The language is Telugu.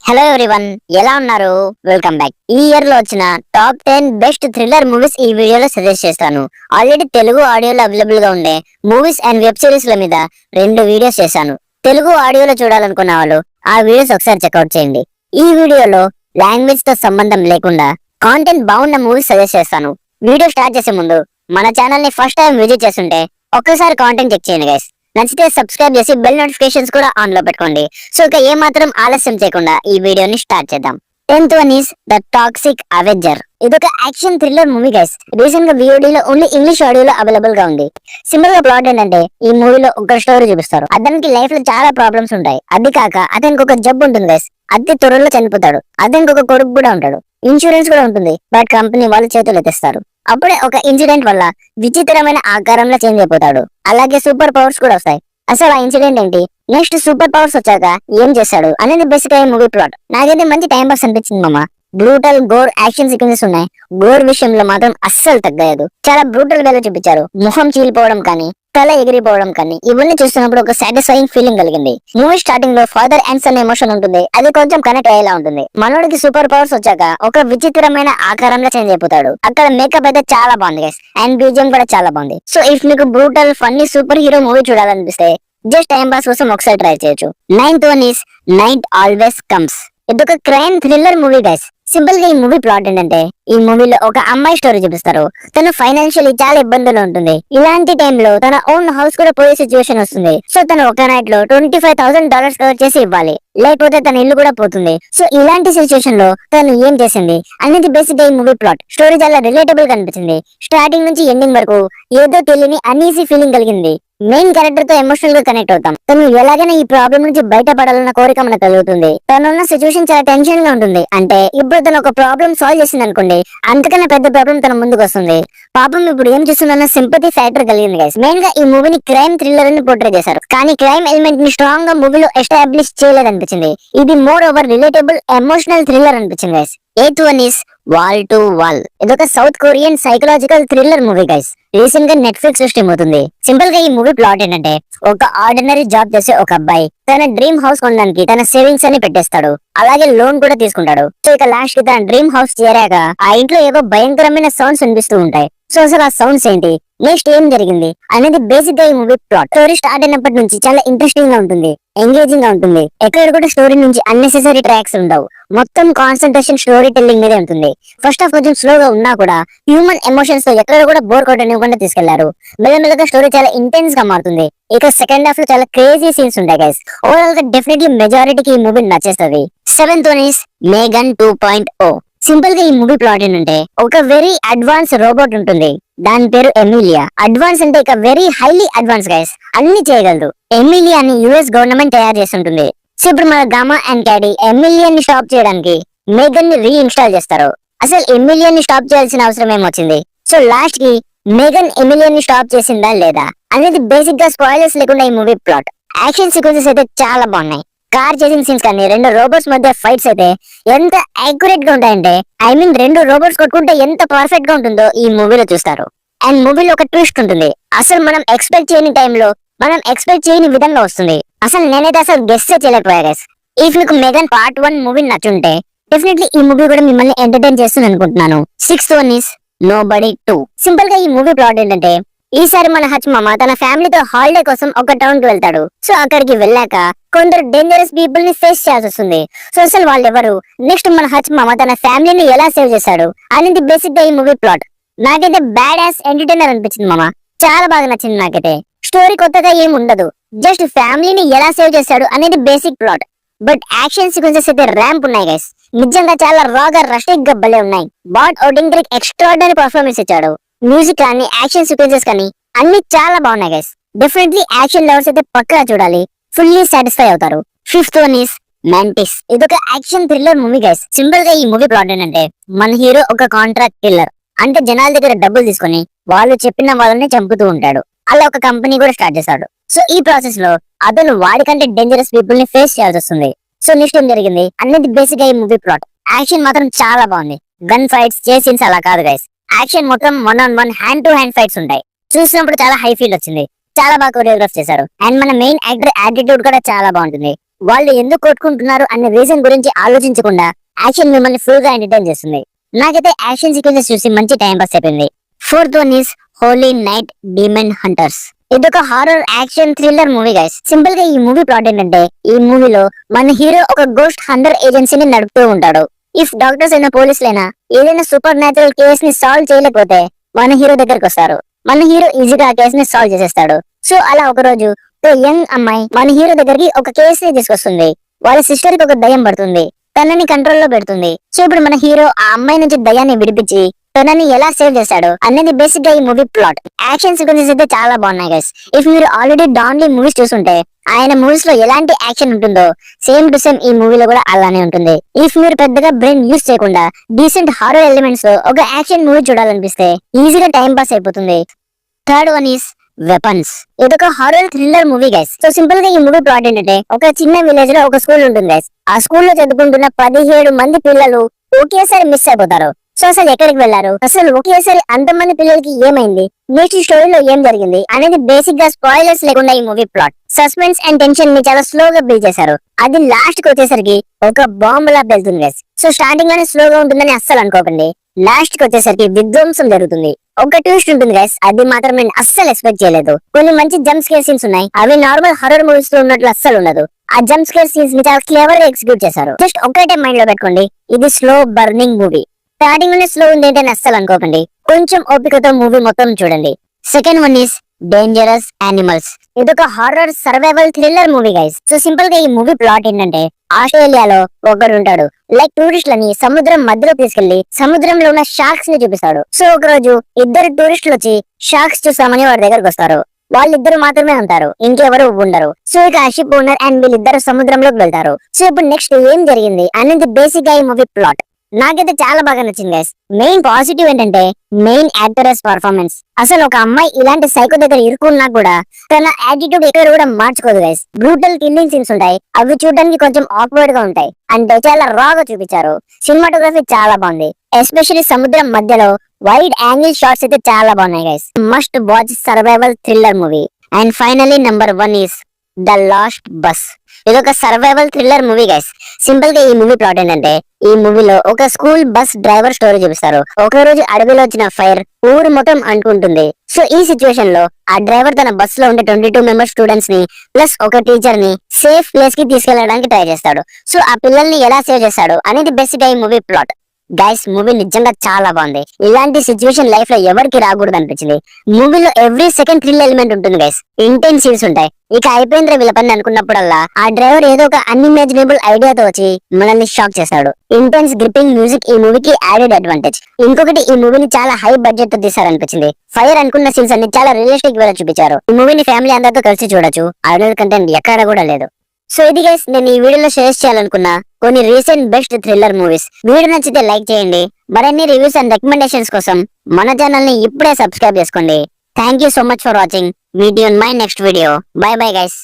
హలో ఎవ్రీవన్, ఎలా ఉన్నారు? Welcome back. ఈ ఇయర్ లో వచ్చిన టాప్ 10 బెస్ట్ థ్రిల్లర్ మూవీస్ ఈ వీడియోలో సజెస్ట్ చేస్తాను. ఆల్రెడీ తెలుగు ఆడియోలో అవైలబుల్ గా ఉండే మూవీస్ అండ్ వెబ్ సిరీస్ ల మీద 2 వీడియోస్ చేశాను. తెలుగు ఆడియోలో చూడాలనుకున్న వాళ్ళు ఆ వీడియోస్ ఒకసారి చెక్అౌట్ చేయండి. ఈ వీడియోలో లాంగ్వేజ్ తో సంబంధం లేకుండా కాంటెంట్ బాగున్న మూవీస్ సజెస్ట్ చేస్తాను. వీడియో స్టార్ట్ చేసే ముందు మన ఛానల్ ని ఫస్ట్ టైం విజిట్ చేస్తుంటే ఒక్కసారి కాంటెంట్ చెక్ చేయండి గైస్. నచ్చితే సబ్స్క్రైబ్ చేసి బెల్ నోటిఫికేషన్స్ కూడా ఆన్ లో పెట్టుకోండి. సో ఇక ఏ మాత్రం ఆలస్యం చేయకుండా ఈ వీడియోని స్టార్ట్ చేద్దాం. 10th one is the toxic avenger. ఇదొక action thriller movie guys. Recent గా VOD లో ఓన్లీ ఇంగ్లీష్ ఆడియోలో అవైలబుల్ గా ఉంది. సింపుల్ గా ప్లాట్ ఏంటంటే, ఈ మూవీలో ఒక స్టోరీ చూపిస్తారు. అతనికి లైఫ్ లో చాలా ప్రాబ్లమ్స్ ఉంటాయి. అది కాక అతనికి ఒక జబ్బు ఉంటుంది గైస్. అతి త్వరలో చనిపోతాడు. అతనికి ఒక కొడుకు కూడా ఉంటాడు. ఇన్సూరెన్స్ కూడా ఉంటుంది, బట్ కంపెనీ వాళ్ళు చేతులు ఎత్తేస్తారు. అప్పుడే ఒక ఇన్సిడెంట్ వల్ల విచిత్రమైన ఆకారంలో చేంజ్ అయిపోతాడు. అలాగే సూపర్ పవర్స్ కూడా వస్తాయి. అసలు ఆ ఇన్సిడెంట్ ఏంటి, నెక్స్ట్ సూపర్ పవర్స్ వచ్చాక ఏం చేస్తాడు అనేది బేసిక్ గా మూవీ ప్లాట్. నాకైతే మంచి టైం పాస్ అనిపించింది మామ. బ్రూటల్ గోర్ యాక్షన్ సీక్వెన్సెస్ ఉన్నాయి. గోర్ విషయంలో మాత్రం అస్సలు తగ్గలేదు. చాలా బ్రూటల్ వేలో చూపించారు. ముఖం చీలిపోవడం కానీ, తల ఎగిరిపోవడం కానీ, ఇవన్నీ చూస్తున్నప్పుడు ఒక సాటిస్ఫైయింగ్ ఫీలింగ్ కలిగింది. మూవీ స్టార్టింగ్ లో ఫాదర్ అండ్ సన్ ఎమోషన్ ఉంటుంది. అది కొంచెం కనెక్ట్ అయ్యేలా ఉంటుంది. మనోడికి సూపర్ పవర్స్ వచ్చాక ఒక విచిత్రమైన ఆకారంలో చేంజ్ అయిపోతాడు. అక్కడ మేకప్ అయితే చాలా బాగుంది గైస్, అండ్ BGM కూడా చాలా బాగుంది. సో ఇఫ్ మీకు brutal funny super hero movie చూడాలనిపిస్తే జస్ట్ టైం పాస్ కోసం ఒకసారి ట్రై చేయొచ్చు. 9th one is night always comes. ఇదొక crime thriller movie guys. Simple గా ఈ మూవీ ప్లాట్ ఏంటంటే, ఈ మూవీలో ఒక అమ్మాయి స్టోరీ చూపిస్తారు. తను ఫైనాన్షియల్లీ చాలా ఇబ్బందులు ఉంటుంది. ఇలాంటి టైంలో తన ఓన్ హౌస్ కూడా పోయే సిచ్యువేషన్ వస్తుంది. సో తను ఒక నైట్ లో $25,000 కవర్ చేసి ఇవ్వాలి, లేకపోతే తన ఇల్లు కూడా పోతుంది. సో ఇలాంటి సిచ్యువేషన్ లో తను ఏం చేసింది అనేది బేసిక్ గా ఈ మూవీ ప్లాట్. స్టోరీ చాలా రిలేటబుల్ గా అనిపించింది. స్టార్టింగ్ నుంచి ఎండింగ్ వరకు ఏదో తెలియని అన్ఈజీ ఫీలింగ్ కలిగింది. మెయిన్ క్యారెక్టర్ తో ఎమోషనల్ గా కనెక్ట్ అవుతాం. తను ఎలాగైనా ఈ ప్రాబ్లం నుంచి బయటపడాలన్న కోరిక మనకు కలుగుతుంది. తనున్న సిచ్యువేషన్ చాలా టెన్షన్ గా ఉంటుంది. అంటే ఇప్పుడు తను ఒక ప్రాబ్లం సాల్వ్ చేసింది అనుకోండి, అంతకన్నా పెద్ద ప్రాబ్లం తన ముందుకు వస్తుంది. పాపం ఇప్పుడు ఏం చేస్తుందన్న సింపతి ఫ్యాక్టర్ కలిగింది గైస్. మెయిన్ గా ఈ మూవీని క్రైమ్ థ్రిల్లర్ అని పోర్ట్రే చేశారు, కానీ క్రైమ్ ఎలిమెంట్ ని స్ట్రాంగ్ గా మూవీలో ఎస్టాబ్లిష్ చేయలేదనిపించింది. ఇది more over relatable emotional thriller అనిపించింది guys. 8th one is wall to wall. ఇదొక south Korean psychological thriller movie guys. Recent గా నెట్ఫ్లిక్స్ లో స్ట్రీమ్ అవుతుంది. సింపుల్ గా ఈ మూవీ ప్లాట్ ఏంటంటే, ఒక ఆర్డినరీ జాబ్ చేసే ఒక అబ్బాయి తన డ్రీమ్ హౌస్ కొనడానికి తన సేవింగ్స్ అన్ని పెట్టేస్తాడు. అలాగే లోన్ కూడా తీసుకుంటాడు. సో ఇక లాస్ట్ కి తన డ్రీమ్ హౌస్ చేరాక ఆ ఇంట్లో ఏవో భయంకరమైన సౌండ్స్ వినిపిస్తూ ఉంటాయి. సో అసలు ఆ సౌండ్స్ ఏంటి, నెక్స్ట్ ఏం జరిగింది అనేది బేసిక్ గా ఈ మూవీ ప్లాట్. స్టోరీ స్టార్ట్ అయినప్పటి నుంచి చాలా ఇంట్రెస్టింగ్ గా ఉంటుంది, ఎంగేజింగ్ గా ఉంటుంది. ఎక్కడ కూడా స్టోరీ నుంచి అన్నెసెసరీ ట్రాక్స్ ఉండవు. మొత్తం కాన్సన్ట్రేషన్ స్టోరీ టెల్లింగ్ మీదే ఉంటుంది. ఫస్ట్ హాఫ్ కొంచెం స్లోగా ఉన్నా కూడా హ్యూమన్ ఎమోషన్స్ తో ఎక్కడ కూడా బోర్ కొట్టనివ్వకుండా తీసుకెళ్లారు. మెల్లమెల్లగా స్టోరీ చాలా ఇంటెన్స్ గా మారుతుంది. ఇక సెకండ్ హాఫ్ లో చాలా క్రేజీ సీన్స్ ఉంటాయి గైస్. ఓవరాల్ గా డెఫినెట్లీ మెజారిటీకి ఈ మూవీ నచ్చేస్తుంది. 7th one is Megan 2.0. Simple గా ఈ మూవీ ప్లాట్ ఏంటంటే, ఒక వెరీ అడ్వాన్స్ రోబోట్ ఉంటుంది. దాని పేరు ఎమిలియా. అడ్వాన్స్ అంటే ఇక వెరీ హైలీ అడ్వాన్స్ గైస్. అన్ని చేయగలదు. ఎమిలియాని US గవర్నమెంట్ తయారు చేస్తుంటుంది. సో ఇప్పుడు మన గామా అండ్ క్యాడీ ఎమిలియన్ ని స్టాప్ చేయడానికి మేగన్ ని రీఇన్స్టాల్ చేస్తారు. అసలు ఎమిలియన్ ని స్టాప్ చేయాల్సిన అవసరం ఏమొచ్చింది? సో లాస్ట్ కి మేగన్ ఎమిలియన్ ని స్టాప్ చేసిందా లేదా అనేది బేసిక్ గా స్పాయిలర్స్ లేకుండా ఈ మూవీ ప్లాట్. యాక్షన్ సీక్వెన్సెస్ అయితే చాలా బాగున్నాయి. కార్ చేసింగ్ సీన్స్ కానీ, 2 రోబోట్స్ మధ్య ఫైట్స్ అయితే ఎంత యాక్యురేట్ గా ఉంటాయంటే, ఐ మీన్ 2 రోబోట్స్ కొట్టుకుంటే ఎంత పర్ఫెక్ట్ గా ఉంటుందో ఈ మూవీలో చూస్తారు. అండ్ మూవీలో ఒక ట్విస్ట్ ఉంటుంది. అసలు మనం ఎక్స్పెక్ట్ చేయని టైంలో మనం ఎక్స్పెక్ట్ చేయని విధంగా వస్తుంది. అసలు నేనైతే అసలు గెస్ట్ చేయలేకపోయా గైస్. ఇఫ్ మీకు మెగన్ పార్ట్ 1 మూవీ నచ్చుంటే డెఫినెట్లీ ఈ మూవీ కూడా మిమ్మల్ని ఎంటర్టైన్ చేస్తుంది అనుకుంటున్నాను. 6th one is nobody 2. Simple గా ఈ మూవీ ప్లాట్ ఏంటంటే, ఈసారి మన హచ్ మామ తన ఫ్యామిలీతో హాలిడే కోసం ఒక టౌన్ కి వెళ్తాడు. సో అక్కడికి వెళ్ళాక కొందరు డేంజరస్ పీపుల్ ని ఫేస్ చేయాల్సి వస్తుంది. సో అసలు వాళ్ళు ఎవరు, నెక్స్ట్ మన హచ్ మామ తన ఫ్యామిలీని ఎలా సేవ్ చేశాడు అనేది బేసిక్ గా ఈ మూవీ ప్లాట్. నాకైతే బ్యాడ్ యాస్ ఎంటర్టైనర్ అనిపించింది మామ. చాలా బాగా నచ్చింది నాకైతే. స్టోరీ కొత్తగా ఏం ఉండదు, జస్ట్ ఫ్యామిలీని ఎలా సేవ్ చేశాడు అనేది basic plot. But action sequences అయితే ర్యాంప్ ఉన్నాయి గైస్. నిజంగా చాలా రాగా రస్టిక్ గా భలే ఉన్నాయి. బాట్ ఓడింగ్రిక్ ఎక్స్ట్రార్డినరీ పర్ఫార్మెన్స్ ఇచ్చాడు. మ్యూజిక్ కానీ, యాక్షన్ సీక్వెన్సెస్ కానీ అన్ని చాలా బాగున్నాయి గైస్. డెఫినెట్లీ యాక్షన్ లవర్స్ అయితే పక్కా చూడాలి, ఫుల్లీ సాటిస్ఫై అవుతారు. 5th one is Mantis. ఇదొక action thriller movie guys. Simple గా ఈ మూవీ ప్లాట్ ఏంటంటే, మన హీరో ఒక కాంట్రాక్ట్ కిల్లర్. అంటే జనాల దగ్గర డబ్బులు తీసుకొని వాళ్ళు చెప్పిన వాళ్ళని చంపుతూ ఉంటాడు. అలా ఒక కంపెనీ కూడా స్టార్ట్ చేశాడు. సో ఈ ప్రాసెస్ లో అతను వాడికంటే డేంజరస్ పీపుల్ ని ఫేస్ చేయాల్సి వస్తుంది. సో నెక్స్ట్ ఏం జరిగింది అనేది బేసిక్ గా ఈ మూవీ ప్లాట్. యాక్షన్ మాత్రం చాలా బాగుంది. గన్ ఫైట్స్, చేస్ సీన్స్ అలా కాదు గైస్. యాక్షన్ మొత్తం 1-on-1 hand to hand fights ఉంటాయి. చూసినప్పుడు చాలా హై ఫీల్ వచ్చింది. చాలా బాగా కొరియోగ్రాఫ్ చేశారు. అండ్ మన మెయిన్ యాక్టర్ యాటిట్యూడ్ కూడా చాలా బాగుంటుంది. వాళ్ళు ఎందుకు కొట్టుకుంటున్నారు అనే రీజన్ గురించి ఆలోచించకుండా యాక్షన్ మిమ్మల్ని ఫుల్ గా ఎంటర్టైన్ చేస్తుంది. నాకైతే యాక్షన్ సీక్వెన్సెస్ చూసి మంచి టైం పాస్ అయిపోయింది. Fourth one is holy night demon hunters. ఇదొక horror action thriller movie guys. Simple గా ఈ మూవీ ప్లాట్ ఏంటంటే, ఈ మూవీలో మన హీరో ఒక గోస్ట్ హంటర్ ఏజెన్సీని నడుపుతూ ఉంటాడు. ఇఫ్ డాక్టర్స్ అయినా పోలీసులైనా ఏదైనా సూపర్ న్యాచురల్ కేస్ ని సాల్వ్ చేయలేకపోతే మన హీరో దగ్గరకు వస్తారు. మన హీరో ఈజీగా ఆ కేస్ ని సాల్వ్ చేసేస్తాడు. సో అలా ఒక రోజు యంగ్ అమ్మాయి మన హీరో దగ్గరికి ఒక కేస్ ని తీసుకొస్తుంది. వాళ్ళ సిస్టర్ కి ఒక దయ్యం పడుతుంది, తనని కంట్రోల్ లో పెడుతుంది. సో ఇప్పుడు మన హీరో ఆ అమ్మాయి నుంచి దయ్యాన్ని విడిపించి తనని ఎలా సేవ్ చేస్తాడు అనేది బేసిక్ గా ఈ మూవీ ప్లాట్. యాక్షన్ సీక్వెన్సెస్ అయితే చాలా బాగున్నాయి గైస్. ఇఫ్ మీరు ఆల్రెడీ డాన్ లీ మూవీస్ చూసుంటే ఆయన మూవీస్ లో ఎలాంటి యాక్షన్ ఉంటుందో సేమ్ టు సేమ్ ఈ మూవీలో కూడా అలానే ఉంటుంది. ఇఫ్ మీరు పెద్దగా బ్రెయిన్ యూస్ చేయకుండా డీసెంట్ హారర్ ఎలిమెంట్స్ తో ఒక యాక్షన్ మూవీ చూడాలనిపిస్తే ఈజీగా టైం పాస్ అయిపోతుంది. Third one is weapons. ఇదొక horror thriller movie guys. So simple గా ఈ మూవీ ప్లాట్ ఏంటంటే, ఒక చిన్న విలేజ్ లో ఒక స్కూల్ ఉంటుంది గైస్. ఆ స్కూల్లో చదువుకుంటున్న 17 మంది పిల్లలు ఒకేసారి మిస్ అయిపోతారు. సో అసలు ఎక్కడికి వెళ్లారు, అసలు ఒకేసారి అంతమంది పిల్లలకి ఏమైంది, నెక్స్ట్ స్టోరీలో ఏం జరిగింది అనేది బేసిక్ గా స్పాయిలర్స్ లేకుండా ఈ movie plot. Suspense and tension ని చాలా స్లోగా బిల్డ్ చేశారు. అది లాస్ట్ కి వచ్చేసరికి ఒక బాంబ్ లా వెళ్తుంది గైస్. సో స్టార్టింగ్ లోనే స్లోగా ఉంటుందని అస్సలు అనుకోకండి. లాస్ట్ కి వచ్చేసరికి విధ్వంసం జరుగుతుంది. ఒక ట్విస్ట్ ఉంటుంది గైస్, అది మాత్రం నేను అస్సలు ఎక్స్పెక్ట్ చేయలేదు. కొన్ని మంచి జంప్ స్కేర్ సీన్స్ ఉన్నాయి, అవి నార్మల్ హారర్ మూవీస్ లో ఉన్నట్లు అస్సలు ఉండదు. ఆ జంప్ స్కేర్ సీన్స్ ని చాలా క్లేవర్ గా ఎగ్జిక్యూట్ చేశారు. జస్ట్ ఒకటే మైండ్ లో పెట్టుకోండి, ఇది స్లో బర్నింగ్ మూవీ. స్టార్టింగ్ లోనే స్లో ఉంది ఏంటని అస్సలు అనుకోకండి, కొంచెం ఓపికతో మూవీ మొత్తం చూడండి. Second one is dangerous animals. ఇదొక horror survival thriller movie guys. So simple గా ఈ మూవీ ప్లాట్ ఏంటంటే, ఆస్ట్రేలియాలో ఒకరు ఉంటాడు. లైక్ టూరిస్టులని సముద్రం మధ్యలో తీసుకెళ్లి సముద్రంలో ఉన్న షార్క్స్ ని చూపిస్తాడు. సో ఒక రోజు ఇద్దరు టూరిస్టులు వచ్చి షార్క్స్ చూసామని వాడి దగ్గరకు వస్తారు. వాళ్ళిద్దరు మాత్రమే ఉంటారు, ఇంకెవరు ఉండరు. సో ఇక ఆ షిప్ ఓనర్ అండ్ వీళ్ళిద్దరు సముద్రంలోకి వెళ్తారు. సో ఇప్పుడు నెక్స్ట్ ఏం జరిగింది అనేది బేసిక్ గా ఈ మూవీ ప్లాట్. నాకైతే చాలా బాగా నచ్చింది గైస్. మెయిన్ పాజిటివ్ ఏంటంటే మెయిన్ యాక్టర్స్ పర్ఫార్మెన్స్. అసలు ఒక అమ్మాయి ఇలాంటి సైకో దగ్గర ఇరుక్కున్నా కూడా తన యాటిట్యూడ్ ఎక్కడ కూడా మార్చుకోదు గైస్. బ్రూటల్ కిల్లింగ్ సీన్స్ ఉంటాయి, అవి చూడడానికి కొంచెం ఆక్వర్డ్ గా ఉంటాయి, అంటే చాలా రాగా చూపించారు. సినిమాటోగ్రఫీ చాలా బాగుంది, ఎస్పెషల్లీ సముద్రం మధ్యలో వైడ్ యాంగిల్ షాట్స్ అయితే చాలా బాగున్నాయి guys. Must watch survival thriller movie. And finally number 1 is the last bus. ఇదొక survival thriller movie guys. Simple గా ఈ మూవీ ప్లాట్ ఏంటంటే, ఈ మూవీలో ఒక స్కూల్ బస్ డ్రైవర్ స్టోరీ చూపిస్తారు. ఒక రోజు అడవిలో వచ్చిన ఫైర్ ఊరు మొత్తం అంటుకుంటుంది. సో ఈ సిచ్యువేషన్ లో ఆ డ్రైవర్ తన బస్ లో ఉండే 22 మెంబర్ స్టూడెంట్స్ ని ప్లస్ ఒక టీచర్ ని సేఫ్ ప్లేస్ కి తీసుకెళ్లడానికి ట్రై చేస్తాడు. సో ఆ పిల్లల్ని ఎలా సేవ్ చేస్తాడు అనేది బేసిక్ గా ఈ మూవీ ప్లాట్. గైస్ మూవీ నిజంగా చాలా బాగుంది. ఇలాంటి సిచ్యువేషన్ లైఫ్ లో ఎవరికి రాకూడదు అనిపించింది. మూవీలో ఎవ్రీ సెకండ్ థ్రిల్ ఎలిమెంట్ ఉంటుంది గైస్. ఇంటెన్స్ సీన్స్ ఉంటాయి. ఇక అయిపోయిందిరా వీళ్ళ పని అనుకున్నప్పుడల్లా ఆ డ్రైవర్ ఏదో ఒక అన్ఇమాజినబుల్ ఐడియాతో వచ్చి మనల్ని షాక్ చేస్తాడు. ఇంటెన్స్ గ్రిప్పింగ్ మ్యూజిక్ ఈ మూవీకి యాడెడ్ అడ్వాంటేజ్. ఇంకొకటి, ఈ మూవీని చాలా హై బడ్జెట్ తో తీసారనిపించింది. ఫైర్ అనుకున్న సీన్స్ అన్ని చాలా రియలిస్టిక్ వేలో చూపించారు. ఈ మూవీని ఫ్యామిలీ అందరితో కలిసి చూడొచ్చు. అడల్ట్ కంటెంట్ ఎక్కడ కూడా లేదు. సో ఇది గైస్, నేను ఈ వీడియోలో షేర్ చేయాలనుకున్న కొన్ని recent best thriller movies. Video నచ్చితే లైక్ చేయండి. మరిన్ని రివ్యూస్ అండ్ రికమెండేషన్స్ కోసం మన ఛానల్ ని ఇప్పుడే సబ్స్క్రైబ్ చేసుకోండి. Thank you so much for watching. Meet you in my next video. By bye guys.